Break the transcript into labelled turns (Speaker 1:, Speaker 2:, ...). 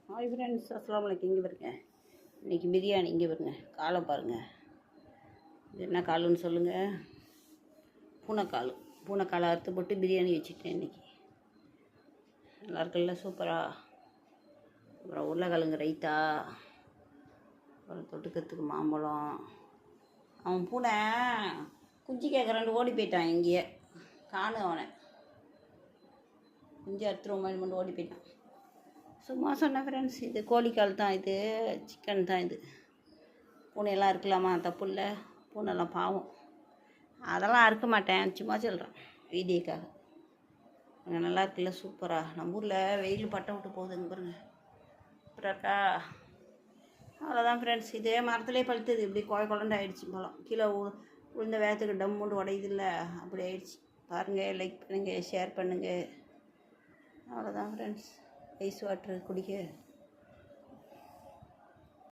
Speaker 1: Hi friends, அஸ்ஸலாமு அலைக்கும். இங்கே பாருங்க, இன்றைக்கி பிரியாணி. இங்கே பாருங்க, காலை பாருங்கள். இது என்ன காலுன்னு சொல்லுங்கள். பூனைக்காலை அறுத்து போட்டு பிரியாணி வச்சுட்டேன் இன்றைக்கி. நல்லா இருக்குல்ல, சூப்பராக. அப்புறம் உருளைக்கிழங்கு ரைத்தா, அப்புறம் தொட்டுக்கிறதுக்கு மாம்பழம். அவன் பூனை குஞ்சு கேட்குறான்னு ஓடி போயிட்டான். இங்கேயே காணு அவனை. குஞ்சு அறுத்துருவோம் மட்டும் ஓடி போயிட்டான். சும்மா சொன்னேன் ஃப்ரெண்ட்ஸ். இது கோழிக்கால் தான், இது சிக்கன் தான். இது பூனையெல்லாம் இருக்கலாமா? தப்பு இல்லை. பூனைலாம் பாவம். அதெல்லாம் அறுக்க மாட்டேன், சும்மா சொல்கிறேன் வீடியோக்காக. அங்கே நல்லா இருக்குல்ல, சூப்பராக. நம்ம ஊரில் வெயில் பட்டை விட்டு போகுதுங்க பாருங்க, அப்புறம் இருக்கா. அவ்வளோதான் ஃப்ரெண்ட்ஸ். இதே மரத்துலேயே பழுத்துது. இப்படி குழண்டு ஆகிடுச்சு பழம். கீழே உளுந்த வேகத்துக்கு டம்முண்டு உடையுது இல்லை, அப்படி ஆயிடுச்சு. பாருங்கள், லைக் பண்ணுங்கள், ஷேர் பண்ணுங்கள். அவ்வளோதான் ஃப்ரெண்ட்ஸ். ஐஸ் வாட்டர் குடிக்க